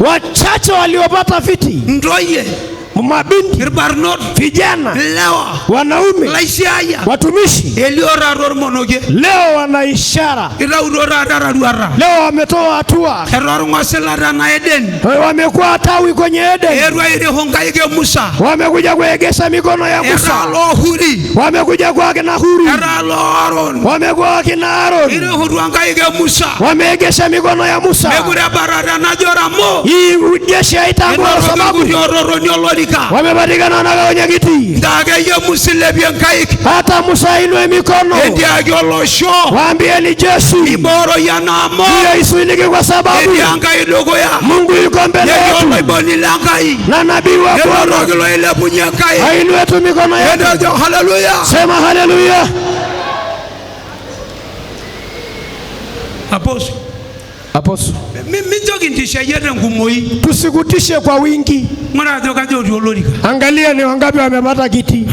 wachache waliopata viti, mabinti, vijana, wanaume, watumishi, leo wana ishara. Leo wametoa hatua, wamekuwa tawi kwenye Eden, wamekuja kuegesha mikono ya Musa, wamekuja kwa kina Huri, wamekuwa kina Aaron, wameegesha mikono ya Musa. Hii jeshi haitangua sababu wamepatikana na kwenye kiti. Hata Musa inue mikono, waambie ni Yesu, hiyo isuilike kwa sababu Mungu yuko mbele yetu na nabii wa Bwana. Ainue tu mikono yetu, sema haleluya. Apostle, tusikutishe kwa wingi. Angalia ni wangapi wamepata kiti,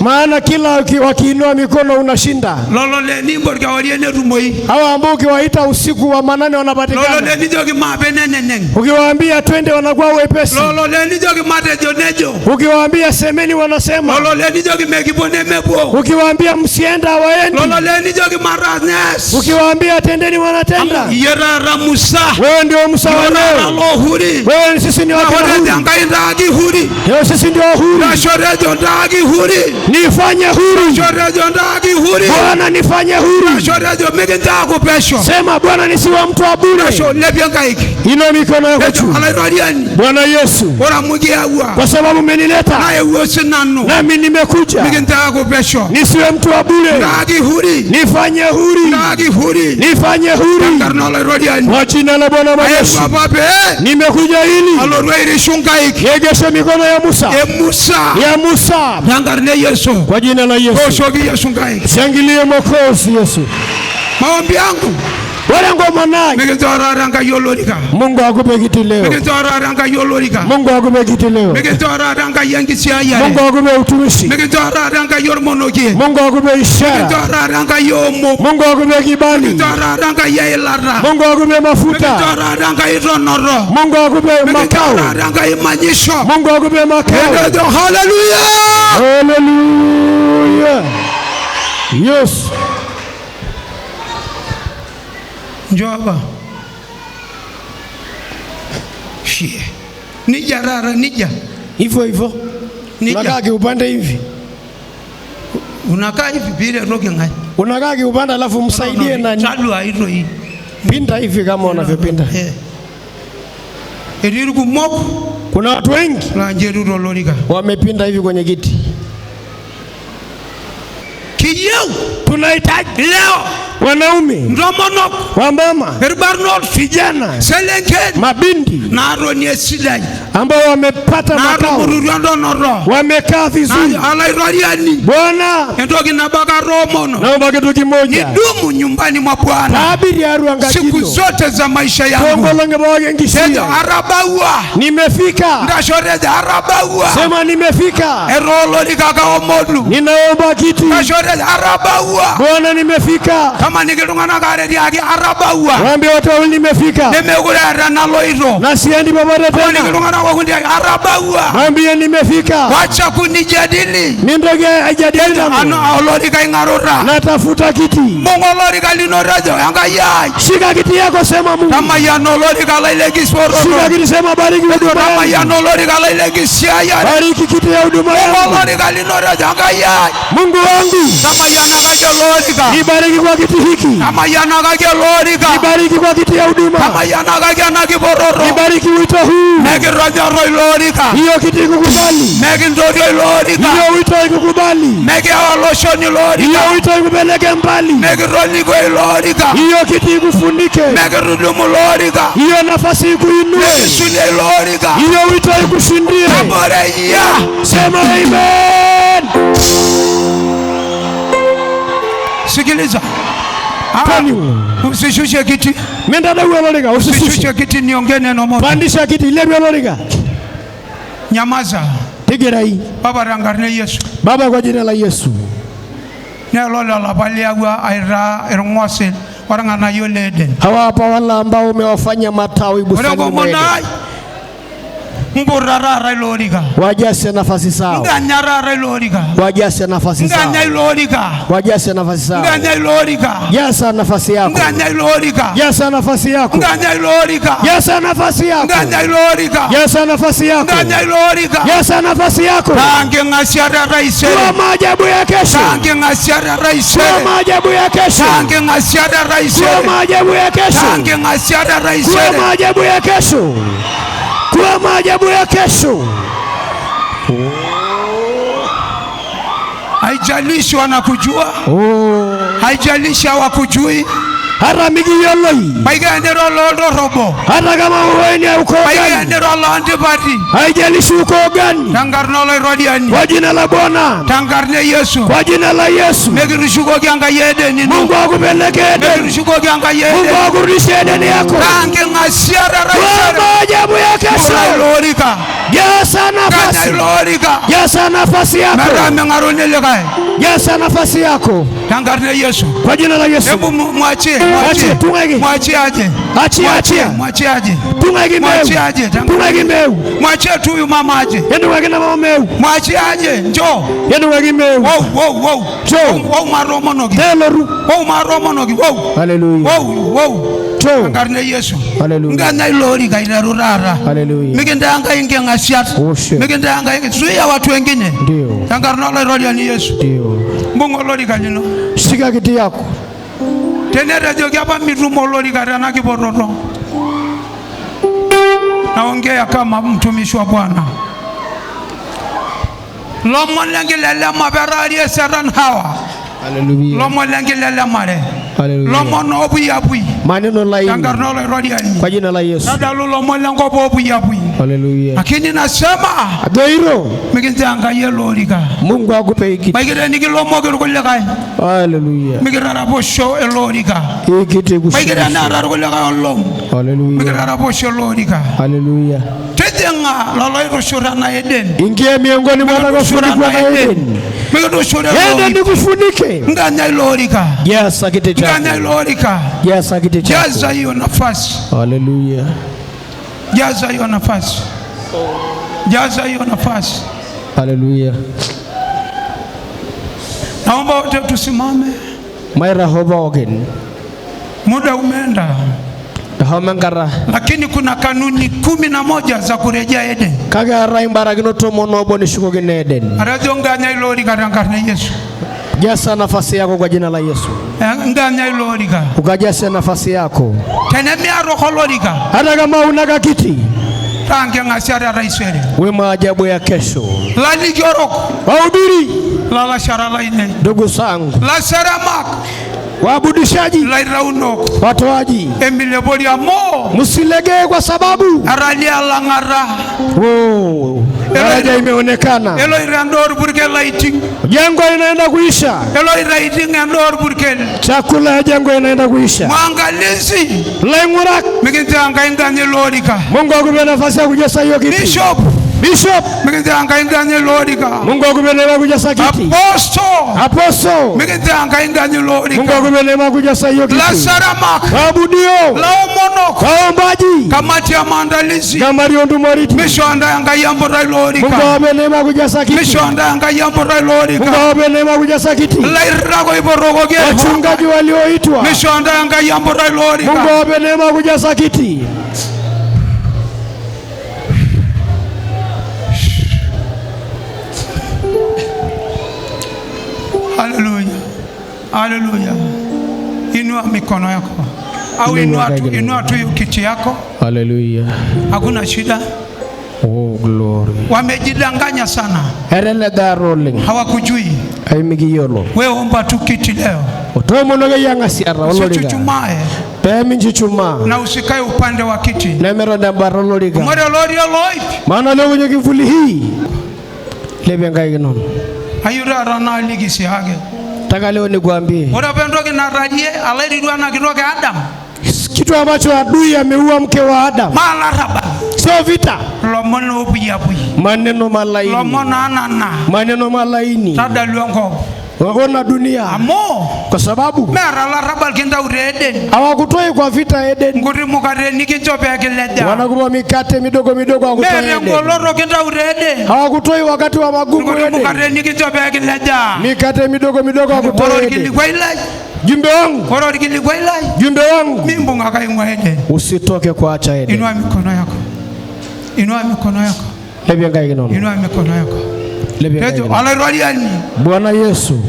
maana kila wakiinua mikono unashinda. Hawa ambao ukiwaita usiku wa manane wanapatikana, ukiwaambia twende wanakuwa wepesi, ukiwaambia semeni wanasema, ukiwaambia msienda waendi, ukiwaambia tendeni wanatenda. Wewe ndio Musa wa leo. Wewe sisi ndio Huri. Wewe sisi ndio Huri. Nifanye huru Bwana, nifanye huru. Sema Bwana, nisiwe mtu wa bure. Inua mikono yako juu. Bwana Yesu, kwa sababu umenileta nami nimekuja, nisiwe mtu wa bure. Nifanye huru, nifanye huru kwa jina la Bwana Yesu. Nimekuja ili niegeshe mikono ya Musa, kwa jina la Yesu. Shangilie Mwokozi Yesu. Maombi yangu wala ngoma naye, Mungu akupe kiti leo. Mungu akupe kiti leo. Mungu akupe utumishi. Mungu akupe ishara. Mungu akupe kibali. Mungu akupe mafuta. Mungu akupe makao. Mungu akupe makao. Haleluya. Haleluya. Yes. Njoo shie nija rara nija hivyo unakaa kiupande hivi, unakaa hivi bila roge ngai, unakaa kiupande alafu msaidie nani chadua hii pinda hivi kama unavyopinda. Eliruku moko, kuna watu wengi na njeru lorika wamepinda hivi kwenye kiti. Kiyeu tunahitaji leo wanaume, ndomonok, wamama, vijana, mabinti ambao wamepata makao, wamekaa vizuri. Bwana, naomba kitu kimoja, nidumu nyumbani mwa Bwana siku zote za maisha yangu. Nimefika. Sema nimefika. Ninaomba kiti. Bwana, nimefika. Kama nikilungana gari yake arabaua. Waambie watu wao nimefika. Nimekula na loiro. Na siendi babara tena. Nikilungana kwa kundi arabaua. Waambie nimefika. Wacha kunijadili. Nindege ajadili. Ana olori kaingarura. Natafuta kiti. Mungu olori kalinorajo yanga yai. Shika kiti yako, sema Mungu. Kama yana olori kalaile kisoro. Shika kiti, sema bariki huduma. Kama yana olori kalaile kisiaya. Bariki kiti ya huduma yangu. Mungu olori kalinorajo yanga yai. Mungu wangu. Kama yana kajalorika. Nibariki kwa kiti hiki. Kama yana kajalorika. Nibariki kwa kiti ya huduma. Kama yana kajana kibororo. Nibariki wito huu. Nekiroja roilorika. Hiyo kiti ikukubali. Nekindorio lorika. Hiyo wito ikukubali. Nekiawaloshoni lorika. Hiyo wito ikupeleke mbali. Nekironiko lorika. Hiyo kiti ikufunike. Nekirudumu lorika. Hiyo nafasi ikuinue. Nekisule lorika. Hiyo wito ikushindie. Amoreia. Sema amen. Sikiliza. Usishushe kiti. Menda dawa lorika, usishushe kiti, niongee neno moja. Pandisha kiti ile lorika. Nyamaza. Tegera hii. Baba rangarne Yesu. Baba, kwa jina la Yesu. Ne lola la baliagwa aira erngwase warangana yole Eden. Hawa hapa wala ambao umewafanya matawi bustani mwa Eden. Ngurara ilorika. Wajase nafasi sawa. Nganyara ilorika. Wajase nafasi sawa. Nganya ilorika. Wajase nafasi sawa. Nganya ilorika. Jasa nafasi yako. Nganya ilorika. Jasa nafasi yako. Nganya ilorika. Jasa nafasi yako. Nganya ilorika. Jasa nafasi yako. Nganya ilorika. Jasa nafasi yako. Tange ngasiara raisere. Kwa maajabu ya kesho. Tange ngasiara raisere. Kwa maajabu ya kesho. Tange ngasiara raisere. Kwa maajabu ya kesho. Tange ngasiara raisere. Kwa maajabu ya kesho. Kwa maajabu ya kesho. Haijalishi wanakujua. Haijalishi hawakujui. Hata migiyoloi. Baiganero londo robo. Hata kama uweni uko gani. Baiganero londo bati. Haijalishi uko gani. Tangarno lo rodiani. Kwa jina la Bwana. Tangarne Yesu. Kwa jina la Yesu. Megirishuko kianga Edeni. Mungu akupeleke Edeni. Megirishuko kianga Edeni. Mungu akurudishe Edeni yako. Tange ngasiara raisere. Kwa maajabu ya kesho. Lorika. Jasa nafasi. Lorika. Jasa nafasi yako. Merame ngaronele kai. Jasa nafasi yako. Tangarne Yesu. Kwa jina la Yesu. Hebu mwachie. Mwachie aje. Achia. Mwachie aje. Tungagi meu. Mwachie aje. Tungagi meu. Mwachie tu huyu mama aje. Yendo wagina mama meu. Mwachie aje. Njoo. Yendo wagi meu. Wow. Njoo. Wow maromo nogi. Teloru. Wow maromo nogi. Wow. Hallelujah. Wow. Njoo. Ngarne Yesu. Hallelujah. Ngana ilori gaina rurara. Hallelujah. Migenda anga inge ngasiat. Migenda anga inge suya watu wengine. Ndio. Tangarno la rodi ni Yesu. Ndio. Mungu lori kanino. Shika kiti yako. Tenera jogi hapa mirumo lori karana kiboroto. Naongea kama mtumishi wa Bwana. Lomo lengelele maberari esaran hawa. Hallelujah. Lomo lengelele mare. Hallelujah. Lomo no buyabui. Maneno laini. Tangarno la rodiani. Kwa jina la Yesu. Nadalu lomo lengo buyabui. Hallelujah. Lakini nasema adoiro migitanga yelorika. Mungu akupe hiki. Baigire niki lomo gerukule kai. Hallelujah. Migire rabosho elorika. Hiki kushika. Baigire nara rukule kai olom. Hallelujah. Migire rabosho elorika. Hallelujah. Tejenga lolo rushura na Eden. Ingie miongoni mwa wanaofunikwa na Eden. Migire rushura. Eden nikufunike. Nganya ilorika. Yes, akite chako. Nganya ilorika. Yes, akite chako. Jaza hiyo nafasi. Hallelujah. Jaza hiyo nafasi. Jaza hiyo nafasi. Hallelujah. Naomba wote tusimame. Maira hobogen. Muda umeenda. Hamangara. Lakini kuna kanuni 11 za kurejea Eden. Kaga raimbara ginoto mono boni shuko gine Eden. Arajonganya ilori karangarne Yesu. Jasa nafasi yako kwa jina la Yesu. Nganya ilorika. Ukajasa nafasi yako. Tenemea roho lorika. Hata kama unaga kiti. Tange ngasiara raisere. We maajabu ya kesho. Lali joroko. Wahubiri. Lala shara laine. Ndugu zangu. La saramak. Waabudishaji. La raunoko. Watoaji. Emile bori amo. Msilegee kwa sababu. Aralia langara. Daraja imeonekana. Elo irandor burke lighting. Jengo inaenda kuisha. Elo lighting andor burke. Chakula ya jengo inaenda kuisha. Mwangalizi. Lengurak. Migitanga inganye lorika. Mungu akupe nafasi ya kujasa hiyo kiti. Bishop. Migitanga inganye lorika. Mungu akupe neema ya kujasa kiti. Apostle. Migitanga inganye lorika. Mungu akupe neema ya kujasa hiyo kiti. La saramak. Waabudio. La omonoko. Waombaji. Kamati ya maandalizi. Kamari ondumoriti. Mishonda yanga yambo lorika. Mungu akupe neema ya kujasa kiti. Mishonda yanga yambo lorika. Mungu akupe neema ya kujasa kiti. La irago iborogo ge. Wachungaji walioitwa. Mishonda yanga yambo lorika. Mungu akupe neema ya kujasa kiti. Hallelujah. Hallelujah. Inua mikono yako. Au inua tu kiti yako. Hallelujah. Hakuna shida. Oh glory. Wamejidanganya sana. Herele da rolling. Hawakujui. Aimigiyolo. Wewe omba tu kiti leo. Otomo noge yanga siara oloriga. Usichuchumae. Pemi nchichuma. Na usikae upande wa kiti. Nemero da baroloriga. Mwere lorio loip. Maana leo kwenye kivuli hii. Lebe ngai non. Ayura rana ligisi hage. Taka leo nikuambie. Unapendwa kina radie alairidwa na kitoke Adam. Kitu ambacho adui ameua mke wa Adam. Malaraba. Sio vita. Lomono buyabui. Maneno malaini. Lomono anana. Maneno malaini. Tada luongo. Waona dunia. Amo. Kwa sababu mera la rabal kinda ureden. Hawakutoi kwa vita Eden. Nguri mukare nikichope akileta. Wanakupa mikate midogo midogo hawakutoi Eden. Mere ngoloro kinda ureden. Hawakutoi wakati wa magumu Eden. Nguri mukare nikichope akileta. Mikate midogo midogo hawakutoi Eden. Jumbe wangu. Jumbe wangu. Mimbunga kaimwa Eden. Usitoke kuacha Eden. Inua mikono yako. Inua mikono yako. Lebia ngai kinono. Inua mikono yako. Lebia ngai kinono. Alairoaliani. Bwana Yesu.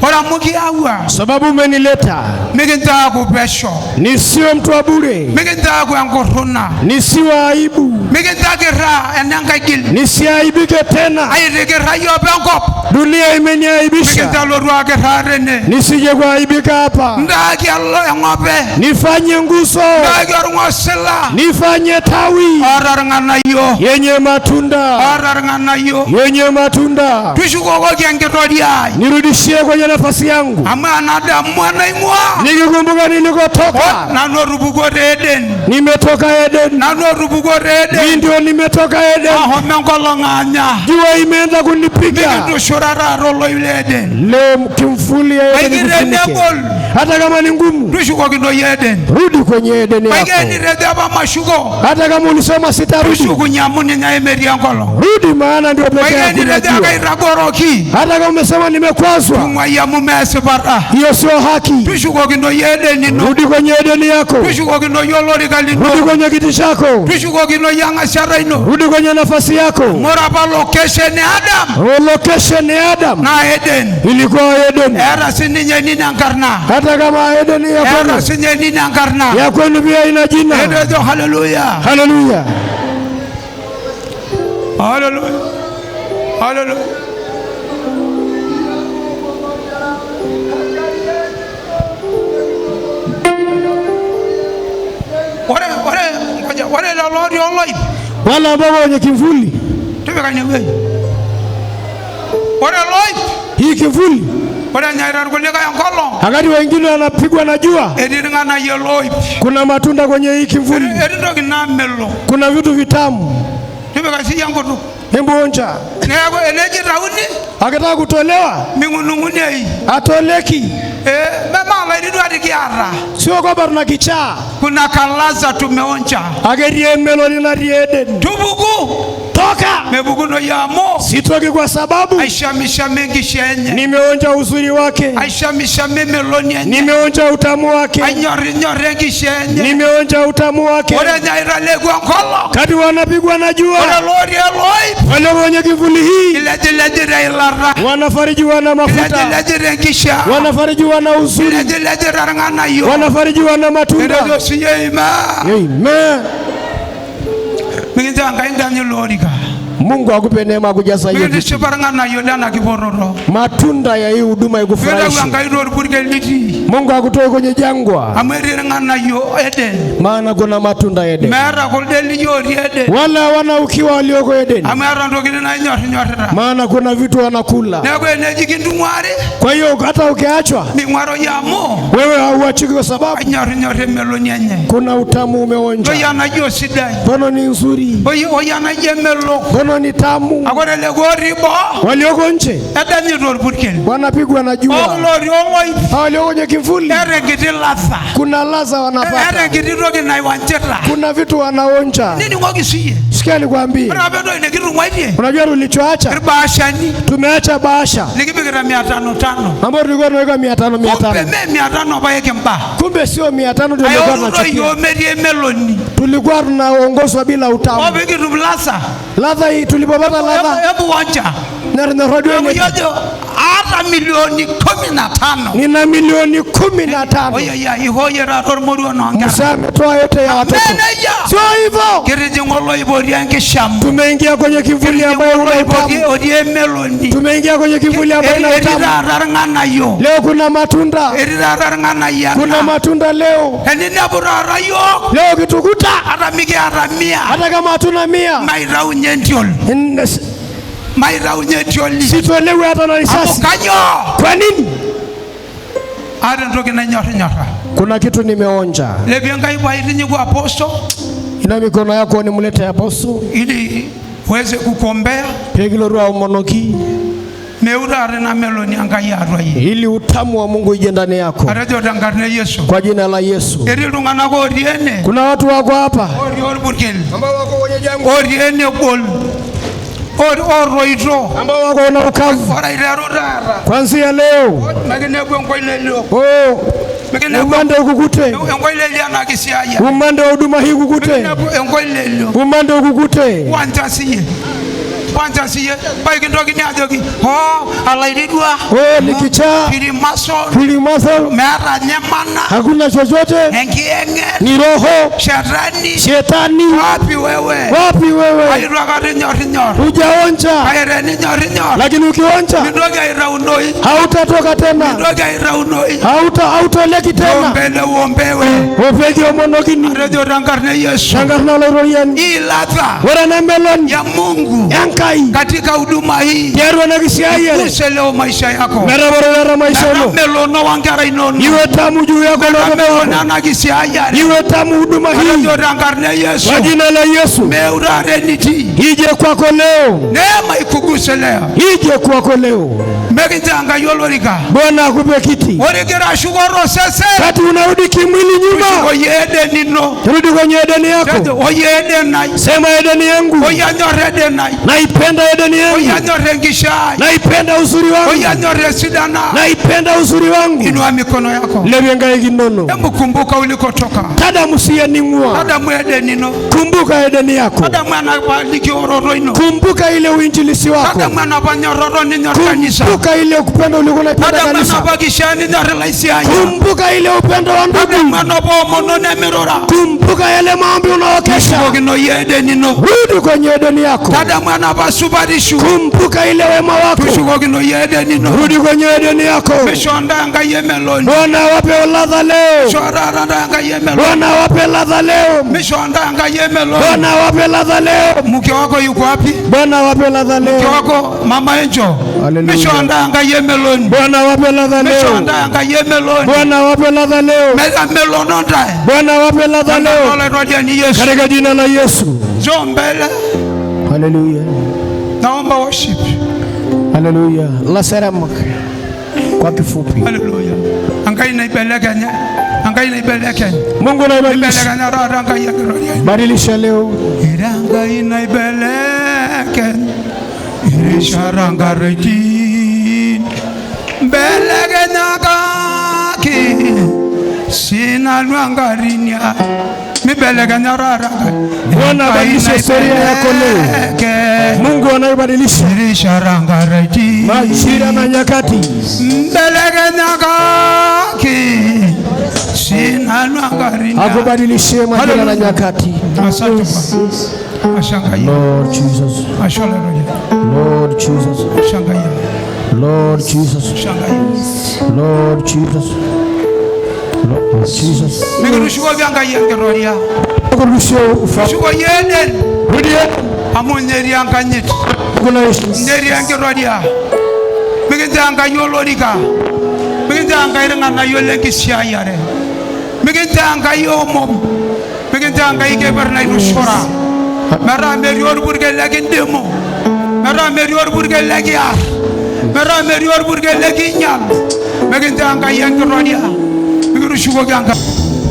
Ora mukiawa. Sababu umenileta. Mikinta kupesho. Nisiwe mtu wa bure. Mikinta kuangoruna. Nisiwe aibu. Mikinta kira enanga gil. Nisiaibike tena. Ayirikira yobe ngop. Dunia imeniaibisha. Mikinta lorwa kira rene. Nisije kuaibika hapa. Ndaki allo ngope. Nifanye nguso. Ndaki orngosela. Nifanye tawi. Ararngana yo. Yenye matunda. Ararngana yo. Yenye matunda. Tushukoko kiangetoria. Nirudishie kwenye nafasi yangu. Ama anada mwana imwa. Nikikumbuka nilikotoka. Nano rubugo Eden. Nimetoka Eden. Nano rubugo Eden. Mimi ndio nimetoka Eden. Menkolonganya. Jua imeanza kunipiga. Mimi shorara rolo ile Eden. Leo kimfuli ya Eden kufunike. Hata kama ni ngumu. Tushuko kindo Eden. Rudi kwenye Eden yako. Bageni redaba mashuko. Hata kama ulisema sitarudi. Tushuko nyamuni nya emeri angolo. Rudi maana ndio pekee yako. Bageni redaba iragoroki. Hata kama umesema nimekwazwa. Tungwa mumese bara. Hiyo sio haki. Tushuko kindo Eden. Rudi kwenye Eden yako. Tushuko kindo yolori kalino. Rudi kwenye kiti chako. Tushuko kindo yanga sharaino. Rudi kwenye nafasi yako. Moraba location Adam. Location ya Adam. Na Eden. Ilikuwa Eden. Era sininye nina nkarna. Hata kama Eden ya kwenu. Era sininye nina nkarna. Ya kwenu pia ina jina. Edo hallelujah. Hallelujah. Hallelujah. Hallelujah. Wale la Lord your life. Wala ambao wenye kivuli. Tumeka ni wewe. Wale life. Hii kivuli. Wale nyaira kulega yankolo. Wakati wengine wanapigwa na jua. Ediringa na yellow. Kuna matunda kwenye hii kivuli. Edindo kina melo. Kuna vitu vitamu. Tumeka si yango tu. Hebu onja. Nego eleji rauni. Akitaka kutolewa. Mingununguni hii. Atoleki. Mama laidu adikiara. Sio kwamba tuna kichaa. Kuna kalaza tumeonja. Agerie meloni na Eden. Tubuku. Toka. Mebukuno yamo. Sitoki kwa sababu. Aisha misha mengi shenye. Nimeonja uzuri wake. Aisha misha meloni yenye. Nimeonja utamu wake. Nyore shenye. Nimeonja utamu wake. Wale nyaira legu ankolo. Kati wanapigwa na jua. Wale lori eloi. Wale wenye kivuli hii. Ilejire ilara. Wanafarijiwa na mafuta. Ilejire kisha. Wanafarijiwa na uzuri. Ilejire rangana yo. Wanafarijiwa na matunda. Amen. Minginza ngainda nyolorika. Mungu akupe neema kujaza hiyo vitu. Matunda ya hii huduma ikufurahishe. Mungu akutoe kwenye jangwa. Maana kuna matunda Eden. Wala wana ukiwa walioko Eden. Maana kuna vitu wanakula. Kwa hiyo hata ukiachwa wewe hauachiki kwa sababu kuna utamu umeonja. Bono ni nzuri. Bono ni tamu. Walioko nje wanapigwa na jua. Walioko kwenye kivuli kuna ladha wanapata. Kuna vitu wanaonja. Sikia nikwambie. Unajua tulichoacha? Tumeacha bahasha ambayo tulikuwa tunaweka 500. Kumbe sio 500 ndio tulikuwa tunaongozwa bila utamu. Ladha hii tulipopata ladha. Hebu wanja. Na radio hata milioni 15. Nina milioni 15. Oya ya ihoye rator morio naongea. Msametoa yote ya watoto. Sio hivyo. Kiriji ngolo iboriange shamu. Tumeingia kwenye kivuli ambayo una utamu. Odie meloni. Tumeingia kwenye kivuli ambayo una utamu. Yo. Leo kuna matunda. Ya. Kuna matunda leo. Nini aburara yo. Leo kitukuta. Hata mige aramia. Hata kama hatuna 100. Maira unyendiol. Maira unyendiol. Sitolewe hata na risasi. Amukanyo. Kwa nini? Ada ndoke na nyora. Kuna kitu nimeonja. Lebianga iba irinyi kwa apostle. Ina mikono yako nimlete apostle. Ili uweze kukuombea. Pegilo roho monoki. ili utamu wa Mungu ije ndani yako. Kwa jina la Yesu. Kuna watu wako hapa ambao wako kwenye jangwa, ambao wako na ukavu. Kwanzia leo umande ukukute, umande wa huduma hii ukukute, umande ukukute. Kwanza siye baiki ndogi ni ajogi alaididwa likicha filimaso mera nyamana hakuna chochote ni roho shetani. Wapi wewe hujaonja, lakini ukionja hautatoka tena, hautoleki tena. Ofejo monogini shangarna loroyen wala na melon ya Mungu katika huduma hii uguse leo maisha yako, iwe tamu juu yako, iwe tamu huduma hii. Kwa jina la Yesu ije kwako leo, neema ikuguse leo, ije kwako leo. Bwana akupe kiti kati unarudi kimwili nyuma, rudi kwenye Edeni yako. Sema Edeni yangu, naipenda Edeni yangu, naipenda uzuri wangu, naipenda uzuri wangu. Inua mikono yako, lebenga iginono. Hebu kumbuka ulikotoka. Tada musiyeningwa, tada mwedeni no. Kumbuka Edeni yako, tada mwana baliki ororo ino. Kumbuka ile uinjilisi wako, tada mwana banyororo ni nyorkanisa. Kumbuka ile kupenda ulikona penda kanisa, tada mwana bagishani nyorelaisi ayo. Kumbuka ile upendo wa ndugu, tada mwana bomono ne mirora. Kumbuka yale maombi unaokesha, rudi kwenye Edeni yako. Tada mwana basubarishu, kumbuka ile wema wako, rudi kwenye Edeni yako. Bwana wape ladha leo, Bwana wape ladha leo, Bwana wape ladha leo. Mke wako yuko wapi? Bwana wape ladha leo. Mke wako mama Enjo, Bwana wape ladha leo, Bwana wape ladha leo, Bwana wape ladha leo, katika jina la Yesu. Haleluya. Naomba worship. Haleluya. La seramak. Kwa kifupi. Haleluya. Angai naibelekenya. Angai naibelekenya. Mungu naibadilisha. Badilisha leo. Angai naibelekenya. Irisharanga rejin. Belekenya kaki. Sina nwangarinya. Mibelekenya rara. Bwana badilisha historia yako leo. Mungu anaibadilisha. Majira na nyakati. Akubadilishie majira na nyakati. Lord Jesus. Lord Jesus. Lord Jesus. Lord Jesus. Lord Jesus. Migintanga yolorika, migintanga irangana yolenkisiayare, migintanga yomom, migintanga ikeberna irushora, mera merior burge legindemo, mera merior burge legiar, mera merior burge leginyal, migintanga yankirodia, migirushugo ganga.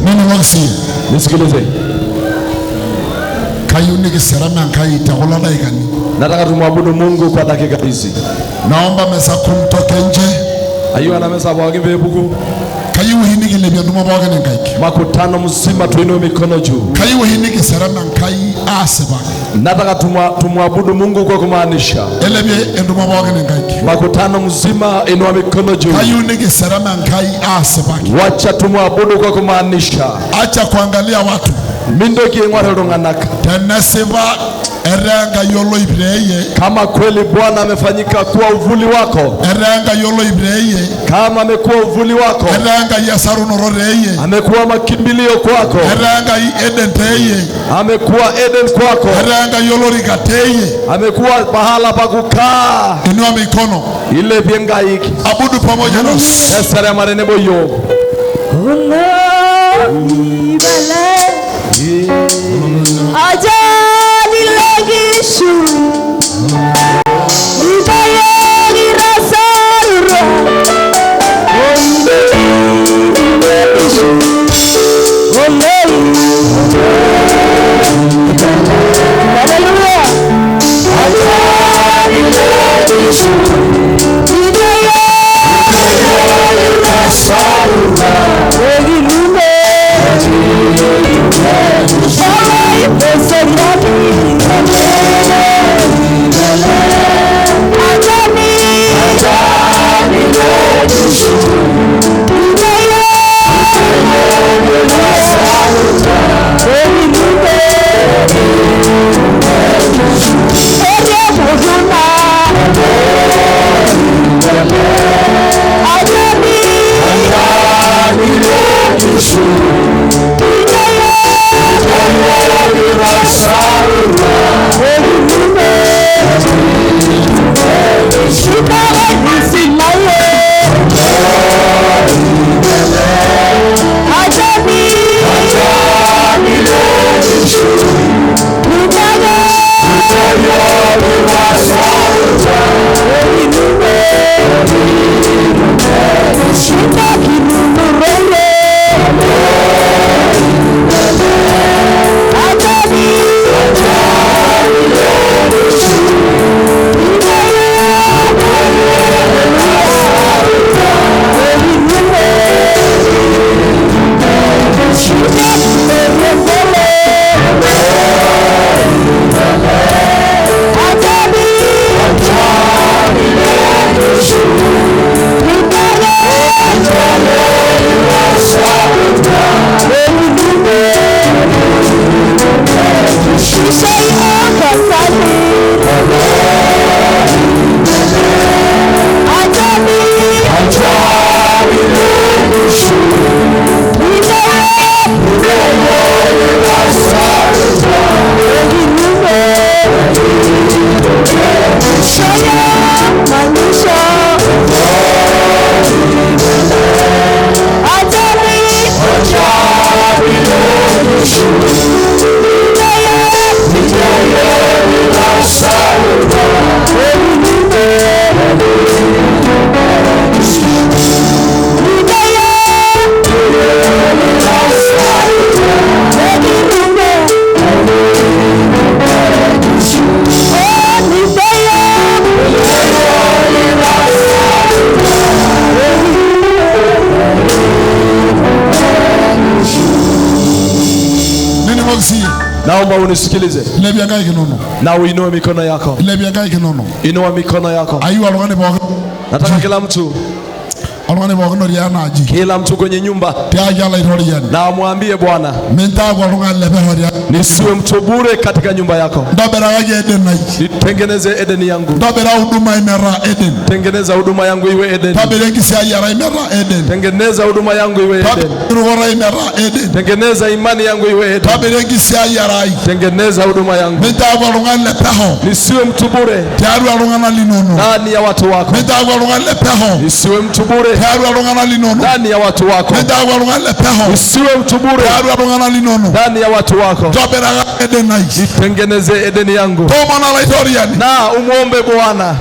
Nini wasi? Nisikilize. Kayuni kisarama kai takola laikani. Nataka tumwabudu Mungu kwa dakika hizi. Naomba mesa kumtoke nje. Ayu ana mesa bwage bebugu. Kayu hini kile nduma bwage nengaiki. Makutano mzima tuinue mikono juu. Kayu hini kisarama kai asebage. Nataka tumwabudu Mungu kwa kumaanisha. Elebye nduma bwage nengaiki. Makutano mzima inua mikono juu. Kayu hini kisarama kai asebage. Wacha tumwabudu kwa kumaanisha. Acha kuangalia watu. Mindoki ngwarero nganaka. Tenasiba eranga yolo ibreye. Kama kweli Bwana amefanyika kuwa uvuli wako. Eranga yolo ibreye. Kama amekuwa uvuli wako. Eranga yasaru nororeye. Amekuwa makimbilio kwako. Eranga Eden teye. Amekuwa Eden kwako. Eranga yolo rigateye. Amekuwa pahala pa kukaa. Inua mikono. Ile vienga hiki. Abudu pamoja nasi. Esere marene boyo. Ajali lagi shu, ibayari rasa. Naomba unisikilize na uinue mikono yako. Inua mikono yako. Nataka kila mtu kwenye nyumba na amwambie Bwana, nisiwe mtu bure katika nyumba yako. Nitengeneze Eden yangu. Tengeneza huduma yangu iwe Eden. Tengeneza huduma yangu iwe Eden. Tengeneza imani yangu iwe Eden. Tengeneza huduma yangu. Nisiwe mtu bure ndani ya watu wako. Nisiwe mtu bure ndani ya watu wako. Nisiwe mtu bure ndani ya watu wako. Nitengeneze Eden yangu. Na umuombe Bwana.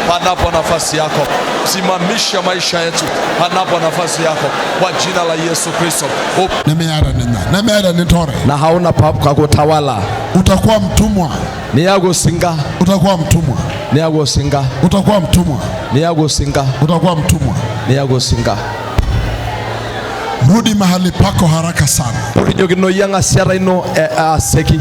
panapo nafasi yako. Simamisha maisha yetu panapo nafasi yako kwa jina la Yesu Kristo. Na hauna pa kutawala, utakuwa mtumwa. Ni yago singa, utakuwa mtumwa. Ni yago singa, utakuwa mtumwa. Ni yago singa, utakuwa mtumwa. Ni yago singa. Rudi mahali pako haraka sana. Urinyogino yanga siara ino seki.